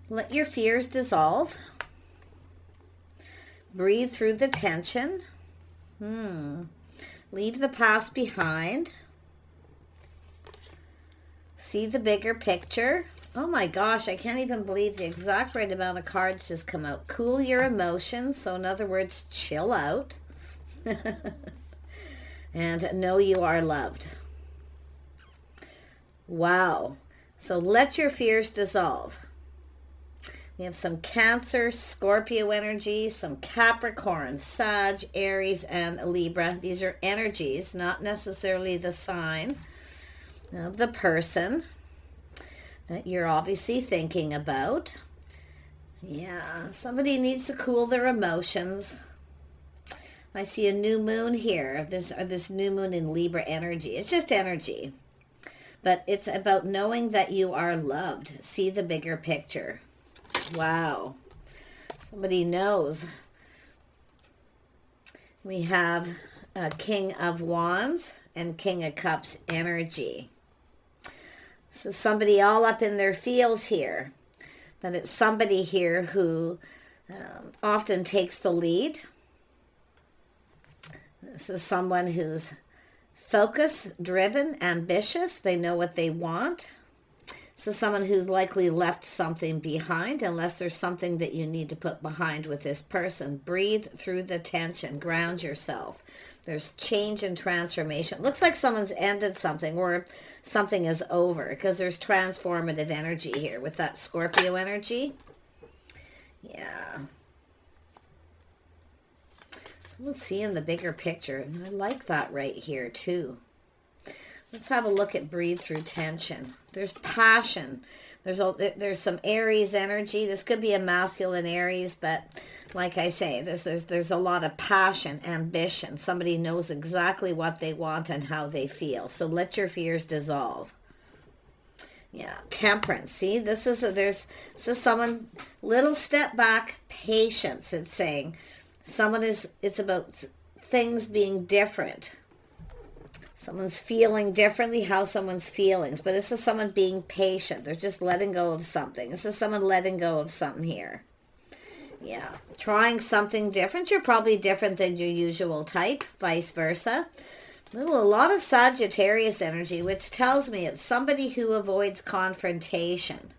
Let your fears dissolve. Breathe through the tension. Leave the past behind. See the bigger picture. Oh my gosh, I can't even believe the exact right amount of cards just come out. Cool your emotions. So in other words, chill out. And know you are loved. Wow. So let your fears dissolve. We have some Cancer, Scorpio energy, some Capricorn, Sag, Aries, and Libra. These are energies, not necessarily the sign of the person that you're obviously thinking about. Yeah, somebody needs to cool their emotions. I see a new moon here, this new moon in Libra energy. It's just energy, but it's about knowing that you are loved. See the bigger picture. Wow. Somebody knows. We have King of Wands and King of Cups energy. So somebody all up in their feels here. But it's somebody here who often takes the lead. This is someone who's focused, driven, ambitious. They know what they want. So someone who's likely left something behind, unless there's something that you need to put behind with this person. Breathe through the tension. Ground yourself. There's change and transformation. It looks like someone's ended something or something is over because there's transformative energy here with that Scorpio energy. Yeah. So let's see in the bigger picture. And I like that right here too. Let's have a look at breathe through tension. There's passion. There's some Aries energy. This could be a masculine Aries, but like I say, there's a lot of passion, ambition. Somebody knows exactly what they want and how they feel. So let your fears dissolve. Yeah, temperance. See, this is someone, little step back, patience. It's saying it's about things being different. Someone's feeling differently, how someone's feelings. But this is someone being patient. They're just letting go of something. This is someone letting go of something here. Yeah. Trying something different. You're probably different than your usual type. Vice versa. A lot of Sagittarius energy, which tells me it's somebody who avoids confrontation.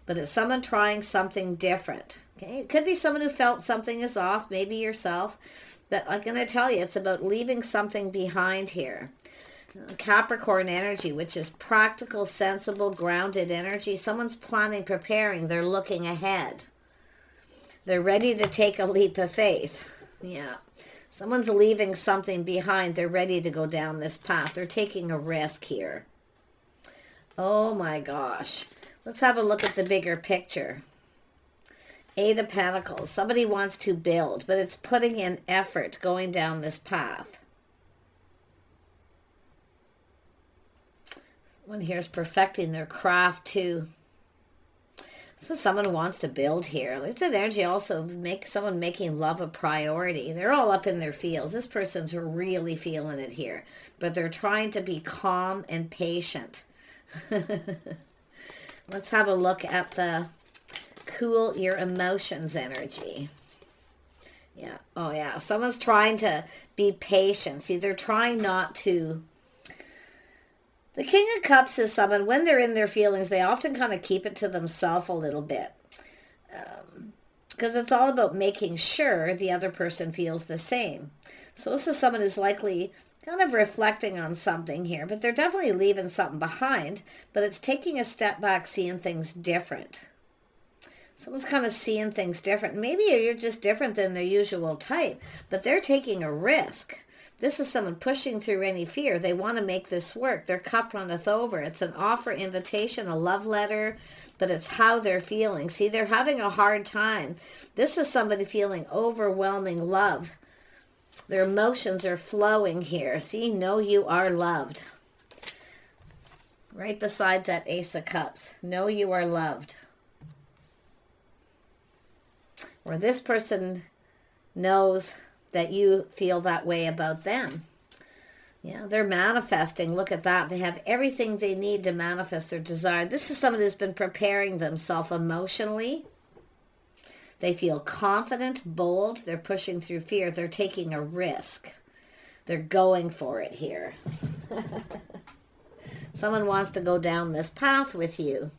But it's someone trying something different. Okay. It could be someone who felt something is off. Maybe yourself. But I'm going to tell you, it's about leaving something behind here. Capricorn energy, which is practical, sensible, grounded energy. Someone's planning, preparing. They're looking ahead. They're ready to take a leap of faith. Yeah. Someone's leaving something behind. They're ready to go down this path. They're taking a risk here. Oh my gosh. Let's have a look at the bigger picture. Eight of Pentacles. Somebody wants to build, but it's putting in effort going down this path. Someone here is perfecting their craft too. So someone wants to build here. It's an energy also someone making love a priority. They're all up in their feels. This person's really feeling it here, but they're trying to be calm and patient. Let's have a look at the cool your emotions energy. Yeah. Oh yeah. Someone's trying to be patient. See, they're trying not to. The King of Cups is someone, when they're in their feelings, they often kind of keep it to themselves a little bit. Because it's all about making sure the other person feels the same. So this is someone who's likely kind of reflecting on something here, but they're definitely leaving something behind, but it's taking a step back, seeing things different. Someone's kind of seeing things different. Maybe you're just different than their usual type, but they're taking a risk. This is someone pushing through any fear. They want to make this work. Their cup runneth over. It's an offer, invitation, a love letter, but it's how they're feeling. See, they're having a hard time. This is somebody feeling overwhelming love. Their emotions are flowing here. See, know you are loved. Right beside that Ace of Cups. Know you are loved. Or this person knows that you feel that way about them. Yeah, they're manifesting. Look at that. They have everything they need to manifest their desire. This is someone who's been preparing themselves emotionally. They feel confident, bold. They're pushing through fear. They're taking a risk. They're going for it here. Someone wants to go down this path with you.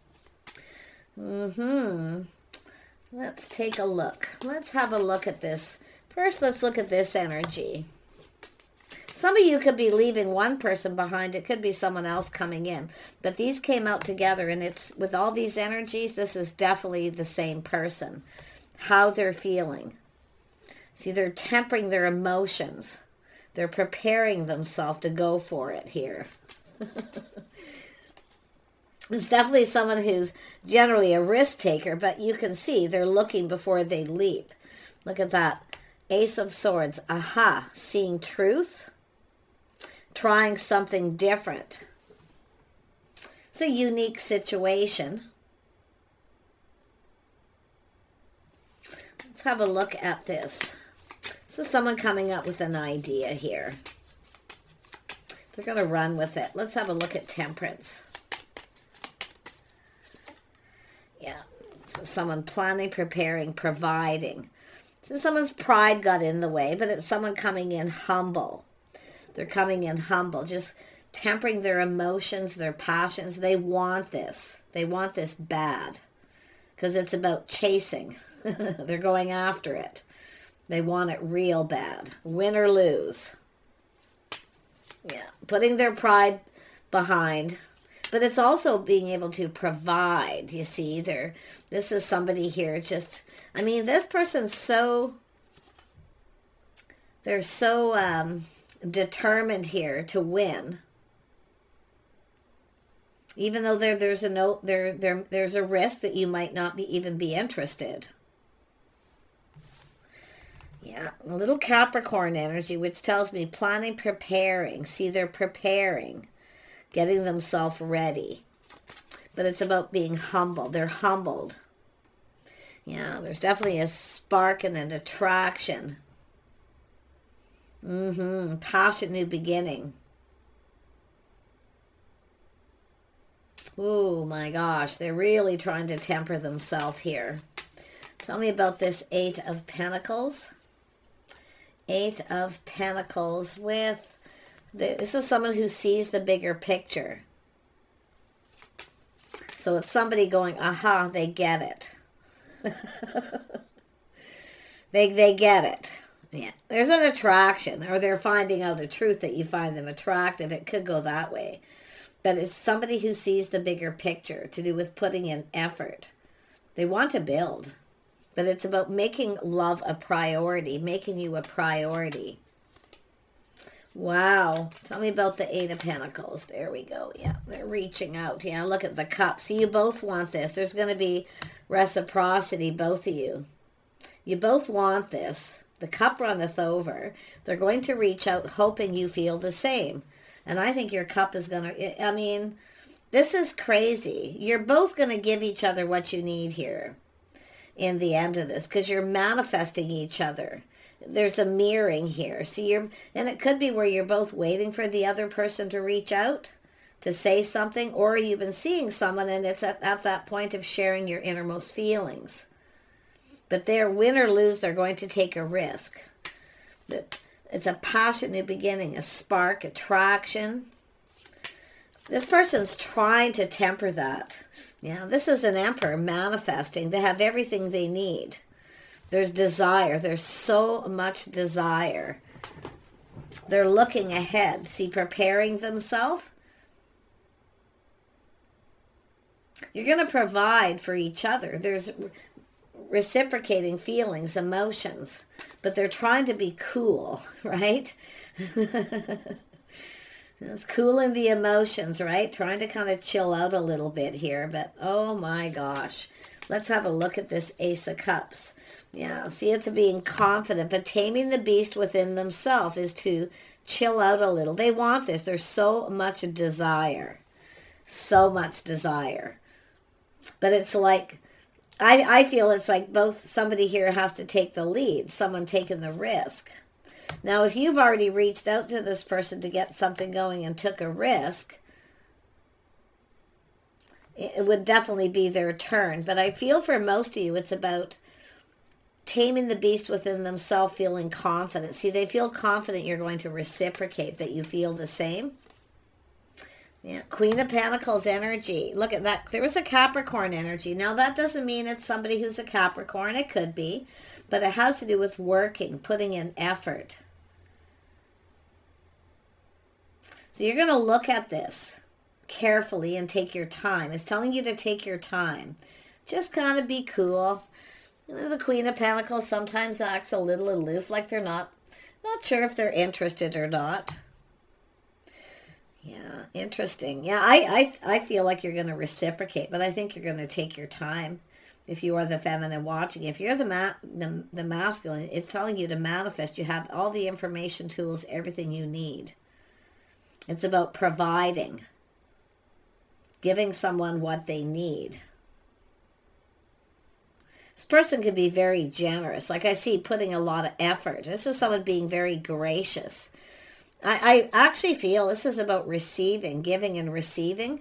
Let's take a look. Let's have a look at this. First, let's look at this energy. Some of you could be leaving one person behind. It could be someone else coming in. But these came out together, and it's with all these energies, this is definitely the same person. How they're feeling. See, they're tempering their emotions. They're preparing themselves to go for it here. It's definitely someone who's generally a risk taker, but you can see they're looking before they leap. Look at that. Ace of Swords. Aha. Seeing truth. Trying something different. It's a unique situation. Let's have a look at this. This is someone coming up with an idea here. They're going to run with it. Let's have a look at Temperance. Yeah. So someone planning, preparing, providing. So someone's pride got in the way, but it's someone coming in humble. They're coming in humble, just tempering their emotions, their passions. They want this. They want this bad because it's about chasing. They're going after it. They want it real bad. Win or lose. Yeah, putting their pride behind. But it's also being able to provide, you see. This is somebody here just, I mean, this person's so, they're so determined here to win. Even though there's a risk that you might not even be interested. Yeah, a little Capricorn energy, which tells me planning, preparing. See, they're preparing, getting themselves ready. But it's about being humble. They're humbled. Yeah, there's definitely a spark and an attraction. Passion, new beginning. Oh my gosh, they're really trying to temper themselves here. Tell me about this Eight of Pentacles. Eight of Pentacles with, this is someone who sees the bigger picture. So it's somebody going, aha, they get it. they get it. Yeah, there's an attraction, or they're finding out a truth that you find them attractive. It could go that way. But it's somebody who sees the bigger picture, to do with putting in effort. They want to build. But it's about making love a priority, making you a priority. Wow. Tell me about the Eight of Pentacles. There we go. Yeah, they're reaching out. Yeah, look at the cup. See, you both want this. There's going to be reciprocity, both of you. You both want this. The cup runneth over. They're going to reach out, hoping you feel the same. And I think your cup is going to, I mean, this is crazy. You're both going to give each other what you need here in the end of this, because you're manifesting each other. There's a mirroring here. See, and it could be where you're both waiting for the other person to reach out, to say something, or you've been seeing someone and it's at that point of sharing your innermost feelings. But they're win or lose, they're going to take a risk. It's a passion, new beginning, a spark, attraction. This person's trying to temper that. Yeah, this is an Emperor manifesting. They have everything they need. There's desire. There's so much desire. They're looking ahead. See, preparing themselves. You're going to provide for each other. There's reciprocating feelings, emotions. But they're trying to be cool, right? It's cooling the emotions, right? Trying to kind of chill out a little bit here. But, oh my gosh. Let's have a look at this Ace of Cups. Yeah, see, it's being confident. But taming the beast within themselves is to chill out a little. They want this. There's so much desire. So much desire. But it's like, I feel it's like both somebody here has to take the lead. Someone taking the risk. Now, if you've already reached out to this person to get something going and took a risk, it would definitely be their turn. But I feel for most of you, it's about taming the beast within themselves, feeling confident. See, they feel confident you're going to reciprocate, that you feel the same. Yeah, Queen of Pentacles energy. Look at that. There was a Capricorn energy. Now, that doesn't mean it's somebody who's a Capricorn. It could be. But it has to do with working, putting in effort. So you're going to look at this carefully and take your time. It's telling you to take your time. Just kind of be cool. You know, the Queen of Pentacles sometimes acts a little aloof, like they're not sure if they're interested or not. Yeah, interesting. Yeah, I feel like you're going to reciprocate, but I think you're going to take your time. If you are the feminine watching, if you're the masculine, it's telling you to manifest. You have all the information, tools, everything you need. It's about providing, giving someone what they need. This person can be very generous. Like I see, putting a lot of effort. This is someone being very gracious. I actually feel this is about receiving, giving and receiving.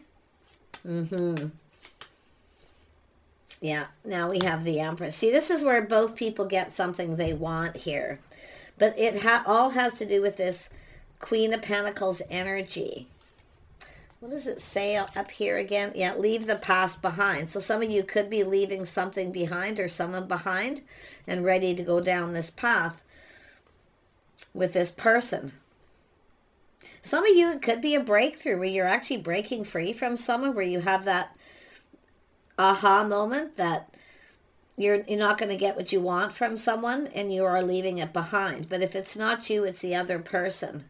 Yeah, now we have the Empress. See, this is where both people get something they want here. But it all has to do with this Queen of Pentacles energy. What does it say up here again? Yeah, leave the past behind. So some of you could be leaving something behind or someone behind and ready to go down this path with this person. Some of you, it could be a breakthrough where you're actually breaking free from someone, where you have that aha moment that you're not going to get what you want from someone and you are leaving it behind. But if it's not you, it's the other person.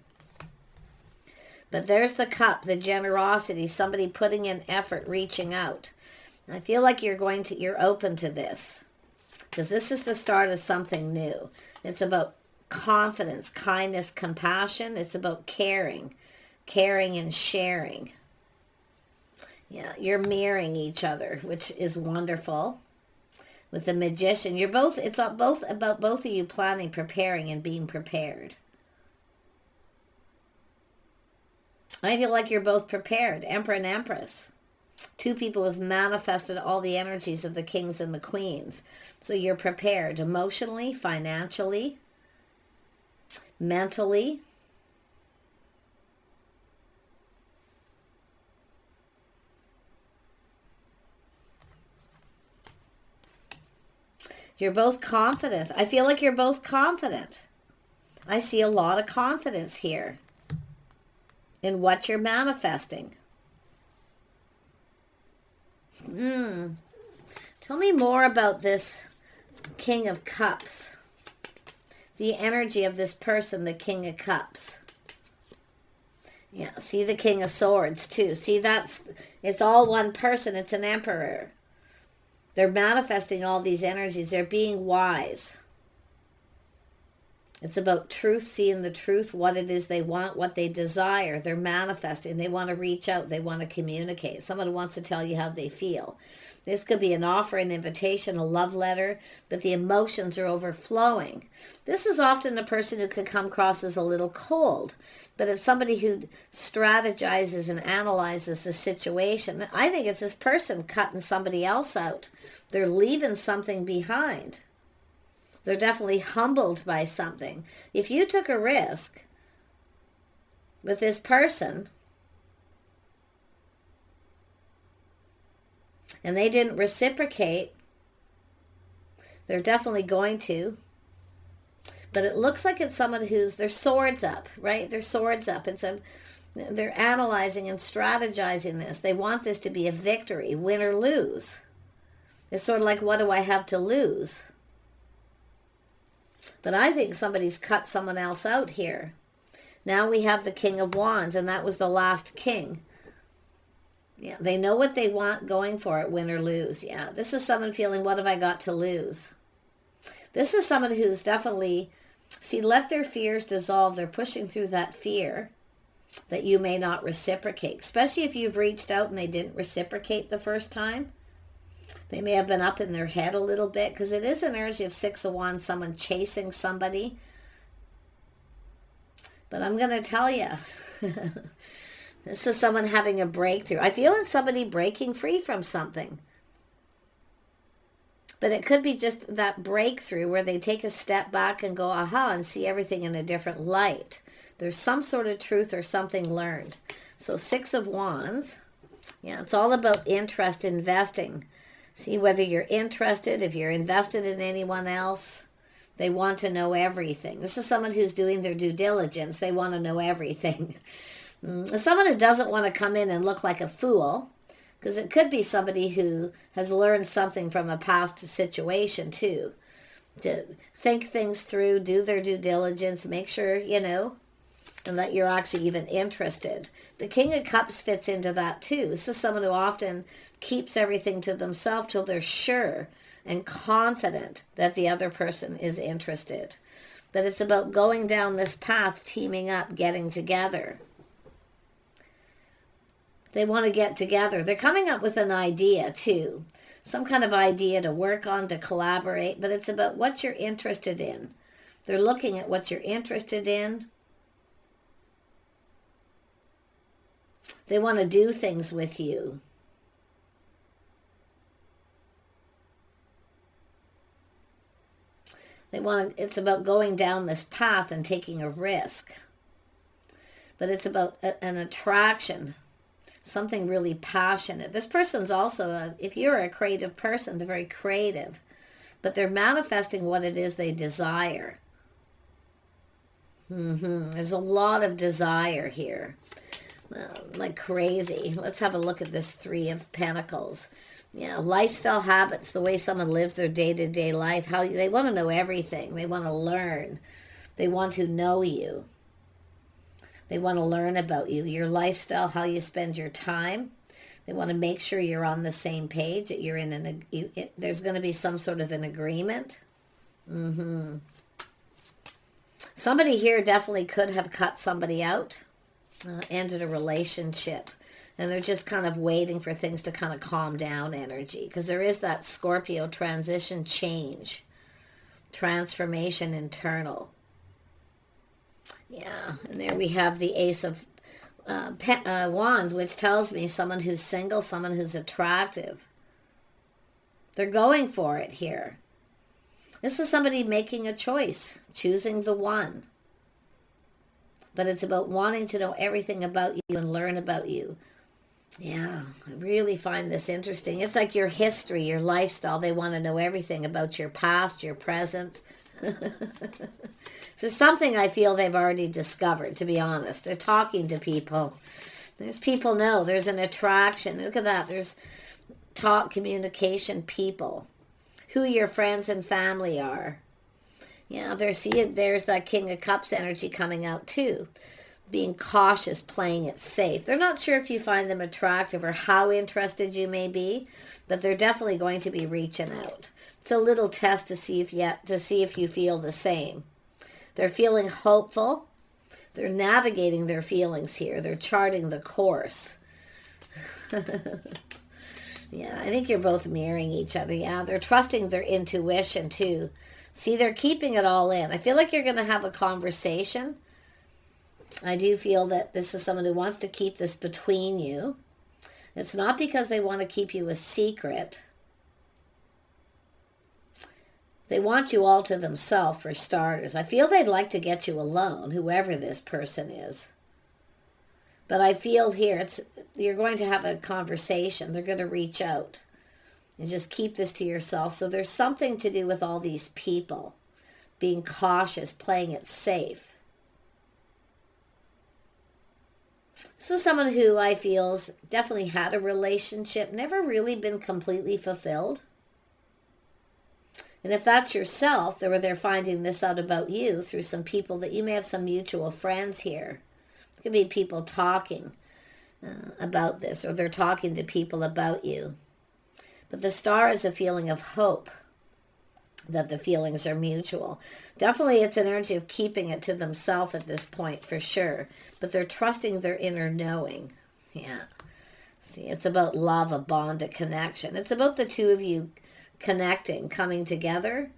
But there's the cup, the generosity, somebody putting in effort, reaching out. I feel like you're open to this, because this is the start of something new. It's about confidence, kindness, compassion. It's about caring and sharing. Yeah, you're mirroring each other, which is wonderful. With the Magician, it's both about both of you planning, preparing, and being prepared. I feel like you're both prepared, Emperor and Empress. Two people have manifested all the energies of the kings and the queens. So you're prepared emotionally, financially, mentally. You're both confident. I feel like you're both confident. I see a lot of confidence here in what you're manifesting. Tell me more about this King of Cups. The energy of this person, the King of Cups. Yeah, see the King of Swords too. See, it's all one person. It's an emperor. They're manifesting all these energies. They're being wise. It's about truth, seeing the truth, what it is they want, what they desire. They're manifesting. They want to reach out. They want to communicate. Someone wants to tell you how they feel. This could be an offer, an invitation, a love letter, but the emotions are overflowing. This is often a person who could come across as a little cold, but it's somebody who strategizes and analyzes the situation. I think it's this person cutting somebody else out. They're leaving something behind. They're definitely humbled by something. If you took a risk with this person and they didn't reciprocate, they're definitely going to. But it looks like it's someone who's, their swords up, right? Their swords up. They're analyzing and strategizing this. They want this to be a victory, win or lose. It's sort of like, what do I have to lose? But I think somebody's cut someone else out here. Now we have the King of Wands, and that was the last king. Yeah, they know what they want, going for it, win or lose. Yeah, this is someone feeling, what have I got to lose? This is someone who's definitely, let their fears dissolve. They're pushing through that fear that you may not reciprocate, especially if you've reached out and they didn't reciprocate the first time. They may have been up in their head a little bit, because it is an energy of Six of Wands, someone chasing somebody. But I'm going to tell you, this is someone having a breakthrough. I feel it's somebody breaking free from something. But it could be just that breakthrough where they take a step back and go, aha, and see everything in a different light. There's some sort of truth or something learned. So 6 of Wands. Yeah, it's all about interest, investing. See whether you're interested, if you're invested in anyone else. They want to know everything. This is someone who's doing their due diligence. They want to know everything. Someone who doesn't want to come in and look like a fool. Because it could be somebody who has learned something from a past situation too. To think things through, do their due diligence, make sure, you know, and that you're actually even interested. The King of Cups fits into that too. This is someone who often keeps everything to themselves till they're sure and confident that the other person is interested. But it's about going down this path, teaming up, getting together. They want to get together. They're coming up with an idea too. Some kind of idea to work on, to collaborate, but it's about what you're interested in. They're looking at what you're interested in. They want to do things with you. It's about going down this path and taking a risk. But it's about an attraction. Something really passionate. This person's also, if you're a creative person, they're very creative. But they're manifesting what it is they desire. There's a lot of desire here. Like crazy. Let's have a look at this 3 of Pentacles. Yeah, lifestyle habits, the way someone lives their day-to-day life. How they want to know everything. They want to learn. They want to know you. They want to learn about you, your lifestyle, how you spend your time. They want to make sure you're on the same page, that you're in there's going to be some sort of an agreement. Somebody here definitely could have cut somebody out, ended a relationship, and they're just kind of waiting for things to kind of calm down energy, because there is that Scorpio transition, change, transformation, internal. Yeah, and there we have the Ace of Wands, which tells me someone who's single, someone who's attractive. They're going for it here. This is somebody making a choice, choosing the one. But it's about wanting to know everything about you and learn about you. Yeah, I really find this interesting. It's like your history, your lifestyle. They want to know everything about your past, your present. So something I feel they've already discovered, to be honest. They're talking to people. There's people know. There's an attraction. Look at that. There's talk, communication, people. Who your friends and family are. Yeah, there's that King of Cups energy coming out too. Being cautious, playing it safe. They're not sure if you find them attractive or how interested you may be, but they're definitely going to be reaching out. It's a little test to see if you feel the same. They're feeling hopeful. They're navigating their feelings here. They're charting the course. Yeah, I think you're both mirroring each other. Yeah, they're trusting their intuition too. See, they're keeping it all in. I feel like you're going to have a conversation. I do feel that this is someone who wants to keep this between you. It's not because they want to keep you a secret. They want you all to themselves, for starters. I feel they'd like to get you alone, whoever this person is. But I feel here, you're going to have a conversation. They're going to reach out. And just keep this to yourself. So there's something to do with all these people. Being cautious, playing it safe. This is someone who I feel's definitely had a relationship, never really been completely fulfilled. And if that's yourself, they're finding this out about you through some people that you may have some mutual friends here. It could be people talking about this, or they're talking to people about you. But the star is a feeling of hope, that the feelings are mutual. Definitely it's an energy of keeping it to themselves at this point, for sure. But they're trusting their inner knowing. Yeah. See, it's about love, a bond, a connection. It's about the two of you connecting, coming together.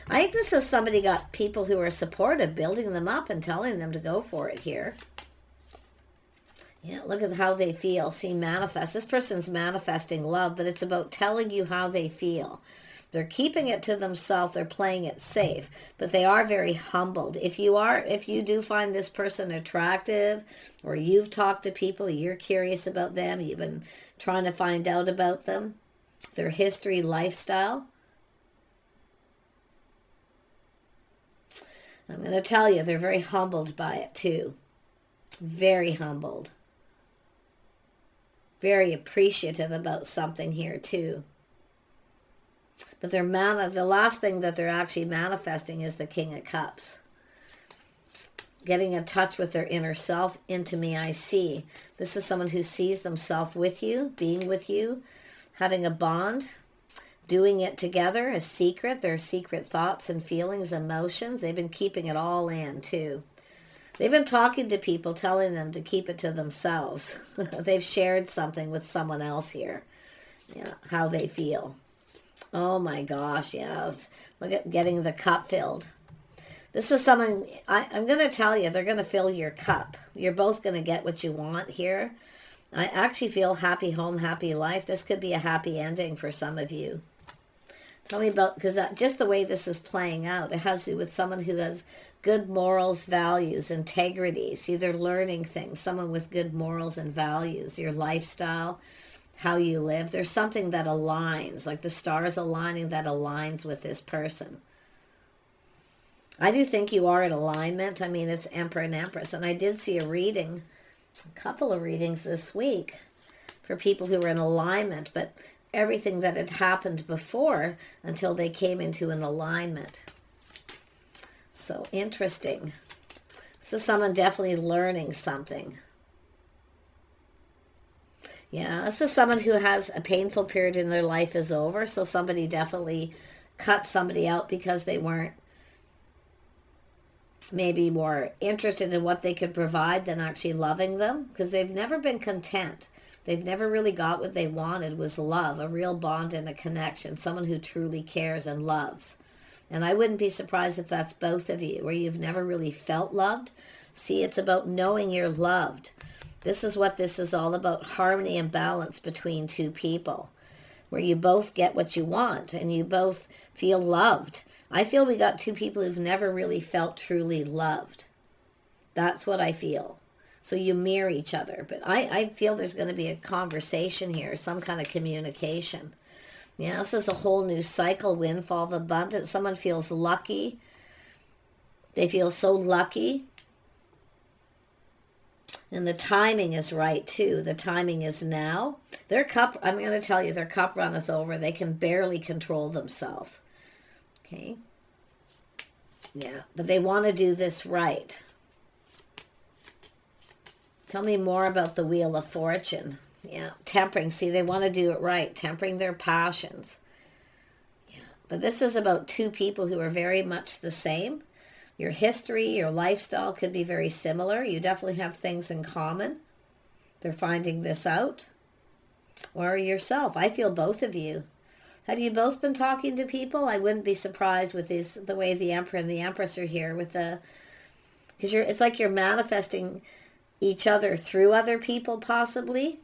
I think this is somebody got people who are supportive, building them up and telling them to go for it here. Yeah, look at how they feel. See, manifest. This person's manifesting love, but it's about telling you how they feel. They're keeping it to themselves. They're playing it safe, but they are very humbled. If you do find this person attractive, or you've talked to people, you're curious about them, you've been trying to find out about them, their history, lifestyle, I'm going to tell you, they're very humbled by it too. Very humbled. Very appreciative about something here too. But the last thing that they're actually manifesting is the King of Cups. Getting in touch with their inner self. Into me I see. This is someone who sees themselves with you, being with you, having a bond, doing it together, a secret, their secret thoughts and feelings, emotions. They've been keeping it all in too. They've been talking to people, telling them to keep it to themselves. They've shared something with someone else here. Yeah, how they feel. Oh my gosh, yeah. Look at getting the cup filled. This is someone, I'm going to tell you, they're going to fill your cup. You're both going to get what you want here. I actually feel happy home, happy life. This could be a happy ending for some of you. Tell me about, because just the way this is playing out, it has to do with someone who has good morals, values, integrity. See, they're learning things. Someone with good morals and values, your lifestyle, how you live. There's something that aligns, like the stars aligning, that aligns with this person. I do think you are in alignment. I mean, it's Emperor and Empress. And I did see a reading, a couple of readings this week for people who were in alignment, but everything that had happened before until they came into an alignment. So interesting. So someone definitely learning something. Yeah, this is someone who has a painful period in their life is over. So somebody definitely cut somebody out because they weren't maybe more interested in what they could provide than actually loving them, because they've never been content. They've never really got what they wanted, was love, a real bond and a connection, someone who truly cares and loves. And I wouldn't be surprised if that's both of you, where you've never really felt loved. See, it's about knowing you're loved. This is what this is all about, harmony and balance between two people, where you both get what you want and you both feel loved. I feel we got two people who've never really felt truly loved. That's what I feel. So you mirror each other. But I feel there's going to be a conversation here, some kind of communication. Yeah, this is a whole new cycle, windfall of abundance. Someone feels lucky. They feel so lucky. And the timing is right, too. The timing is now. Their cup, I'm going to tell you, their cup runneth over. They can barely control themselves. Okay? Yeah, but they want to do this right. Tell me more about the Wheel of Fortune. Yeah, tempering. See, they want to do it right. Tempering their passions. Yeah, but this is about two people who are very much the same. Your history, your lifestyle could be very similar. You definitely have things in common. They're finding this out. Or yourself. I feel both of you. Have you both been talking to people? I wouldn't be surprised with the way the Emperor and the Empress are here with the, because it's like you're manifesting each other through other people possibly.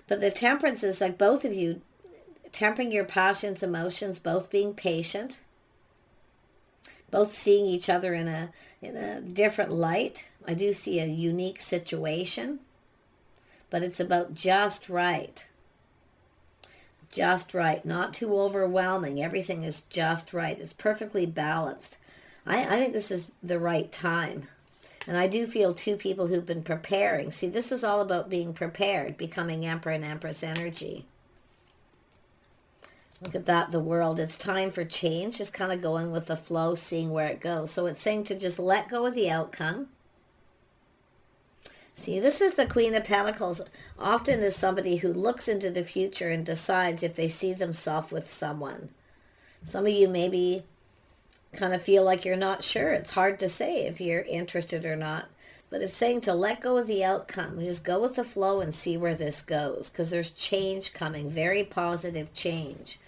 But the Temperance is like both of you tempering your passions, emotions, both being patient, both seeing each other in a different light. I do see a unique situation, but it's about just right. Just right, not too overwhelming. Everything is just right. It's perfectly balanced. I think this is the right time. And I do feel two people who've been preparing. See, this is all about being prepared, becoming Emperor and Empress energy. Look at that, the world. It's time for change, just kind of going with the flow, seeing where it goes. So it's saying to just let go of the outcome. See, this is the Queen of Pentacles. Often is somebody who looks into the future and decides if they see themselves with someone. Some of you maybe kind of feel like you're not sure. It's hard to say if you're interested or not. But it's saying to let go of the outcome. Just go with the flow and see where this goes. Because there's change coming. Very positive change.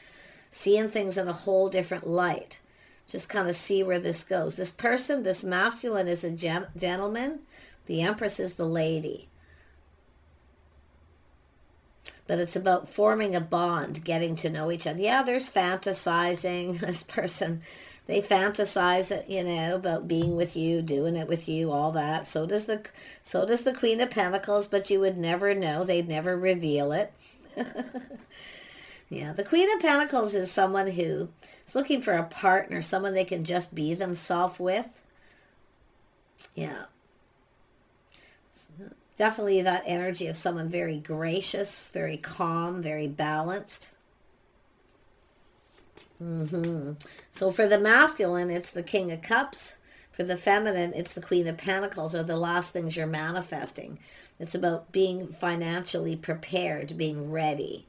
seeing things in a whole different light. Just kind of see where this goes. This person, this masculine is a gentleman. The Empress is the lady. But it's about forming a bond, getting to know each other. Yeah, there's fantasizing. This person, they fantasize, you know, about being with you, doing it with you, all that. So does the Queen of Pentacles, but you would never know. They'd never reveal it. Yeah, the Queen of Pentacles is someone who is looking for a partner, someone they can just be themselves with. Yeah. Definitely that energy of someone very gracious, very calm, very balanced. So for the masculine, it's the King of Cups. For the feminine, it's the Queen of Pentacles, or the last things you're manifesting. It's about being financially prepared, being ready.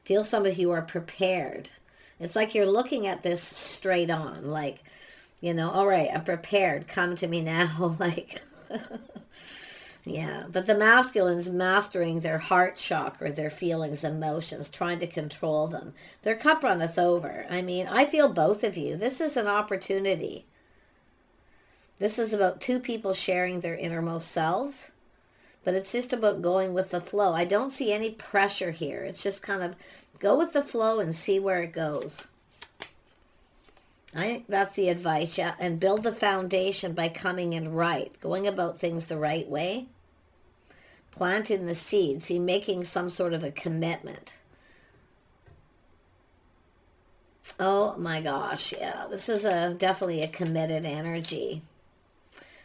Feel some of you are prepared. It's like you're looking at this straight on, like, you know, all right, I'm prepared. Come to me now, like... Yeah, but the masculine's mastering their heart chakra, their feelings, emotions, trying to control them. Their cup runneth over. I mean, I feel both of you. This is an opportunity. This is about two people sharing their innermost selves, but it's just about going with the flow. I don't see any pressure here. It's just kind of go with the flow and see where it goes. I think that's the advice, yeah. And build the foundation by coming in right, going about things the right way. Planting the seeds, see, making some sort of a commitment. Oh my gosh, yeah, this is definitely a committed energy.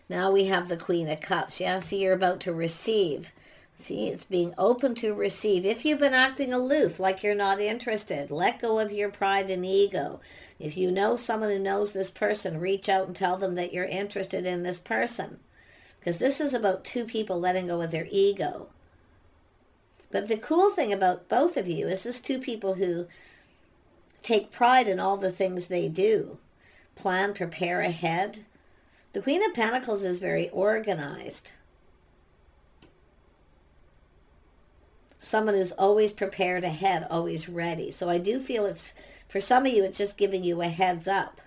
Now we have the Queen of Cups. Yeah, see, you're about to receive. See, it's being open to receive. If you've been acting aloof, like you're not interested, let go of your pride and ego. If you know someone who knows this person, reach out and tell them that you're interested in this person. Because this is about two people letting go of their ego. But the cool thing about both of you is this two people who take pride in all the things they do. Plan, prepare ahead. The Queen of Pentacles is very organized. Someone who's always prepared ahead, always ready. So I do feel it's, for some of you, it's just giving you a heads up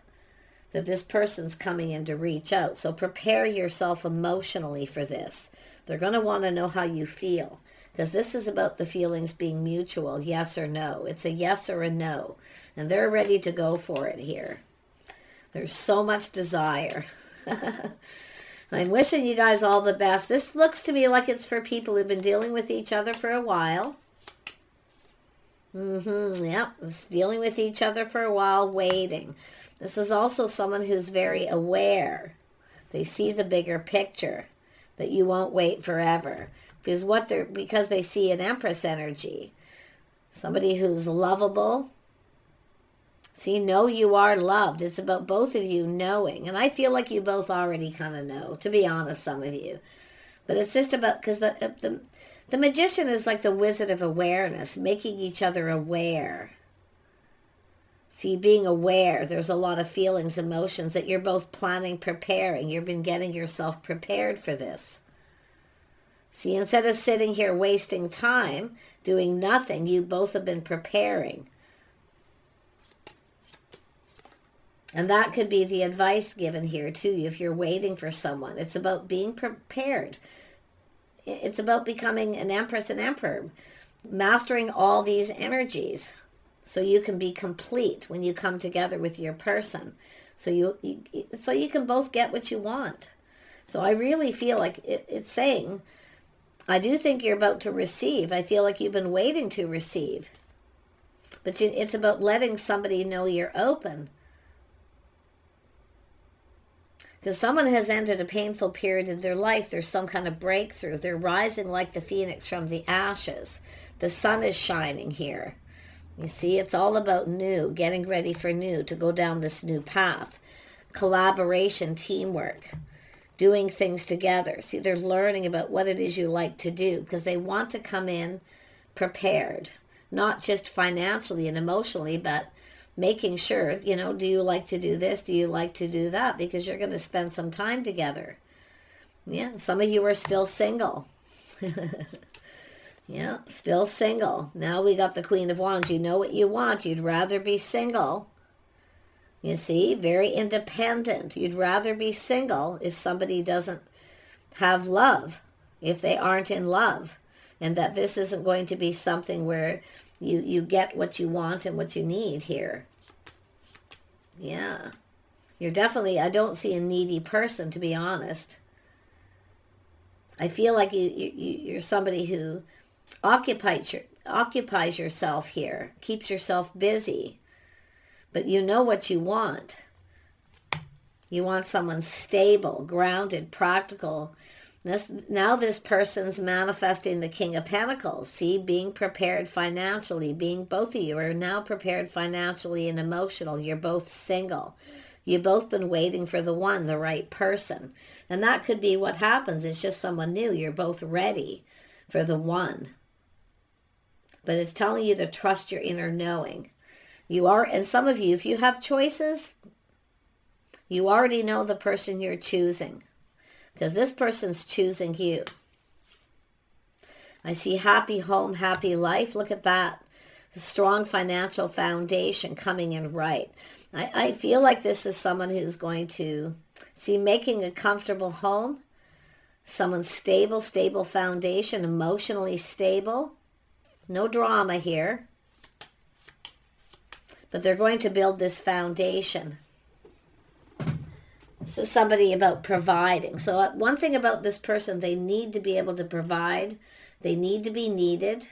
that this person's coming in to reach out. So prepare yourself emotionally for this. They're going to want to know how you feel, because this is about the feelings being mutual, yes or no. It's a yes or a no, and they're ready to go for it here. There's so much desire. I'm wishing you guys all the best. This looks to me like it's for people who've been dealing with each other for a while. Yep, it's dealing with each other for a while, waiting. This is also someone who's very aware. They see the bigger picture, that you won't wait forever. Because they see an Empress energy. Somebody who's lovable. See, know you are loved. It's about both of you knowing. And I feel like you both already kind of know, to be honest, some of you. But it's just about, because the Magician is like the Wizard of Awareness, making each other aware. See, being aware, there's a lot of feelings, emotions that you're both planning, preparing. You've been getting yourself prepared for this. See, instead of sitting here wasting time, doing nothing, you both have been preparing. And that could be the advice given here to you if you're waiting for someone. It's about being prepared. It's about becoming an Empress and Emperor, mastering all these energies so you can be complete when you come together with your person. So you can both get what you want. So I really feel like it's saying, I do think you're about to receive. I feel like you've been waiting to receive. But it's about letting somebody know you're open. Because someone has ended a painful period in their life. There's some kind of breakthrough. They're rising like the phoenix from the ashes. The sun is shining here. You see, it's all about new, getting ready for new, to go down this new path. Collaboration, teamwork, doing things together. See, they're learning about what it is you like to do, because they want to come in prepared, not just financially and emotionally, but making sure, you know, do you like to do this? Do you like to do that? Because you're going to spend some time together. Yeah, some of you are still single. Yeah, still single. Now we got the Queen of Wands. You know what you want. You'd rather be single. You see, very independent. You'd rather be single if somebody doesn't have love, if they aren't in love, and that this isn't going to be something where you get what you want and what you need here. Yeah. You're definitely, I don't see a needy person, to be honest. I feel like you're somebody who occupies yourself here, keeps yourself busy, but you know what you want. You want someone stable, grounded, practical. Now this person's manifesting the King of Pentacles. See, being prepared financially, both of you are now prepared financially and emotional. You're both single. You've both been waiting for the one, the right person. And that could be what happens. It's just someone new. You're both ready for the one. But it's telling you to trust your inner knowing. You are, and some of you, if you have choices, you already know the person you're choosing. Because this person's choosing you. I see happy home, happy life. Look at that. The strong financial foundation coming in right. I feel like this is someone who's going to, see, making a comfortable home. Someone stable foundation, emotionally stable. No drama here. But they're going to build this foundation. This is somebody about providing. So one thing about this person, they need to be able to provide. They need to be needed.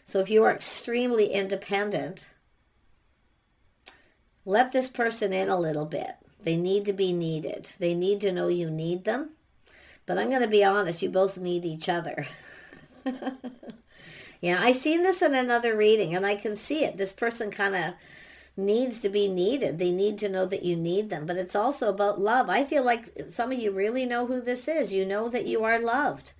So if you are extremely independent, let this person in a little bit. They need to be needed. They need to know you need them. But I'm going to be honest, you both need each other. Yeah, I seen this in another reading, and I can see it. This person kind of needs to be needed. They need to know that you need them. But it's also about love. I feel like some of you really know who this is. You know that you are loved.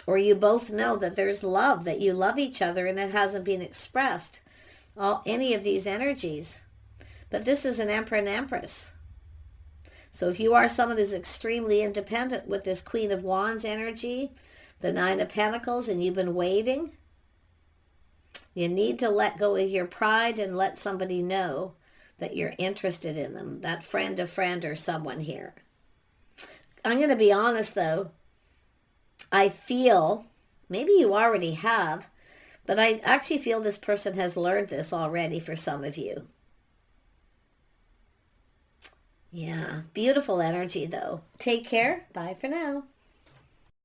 Or you both know that there's love, that you love each other, and it hasn't been expressed. Any of these energies. But this is an Emperor and Empress. So if you are someone who's extremely independent with this Queen of Wands energy, the Nine of Pentacles, and you've been waiting, you need to let go of your pride and let somebody know that you're interested in them. That friend of friend or someone here. I'm going to be honest though. I feel, maybe you already have, but I actually feel this person has learned this already for some of you. Yeah, beautiful energy though. Take care. Bye for now.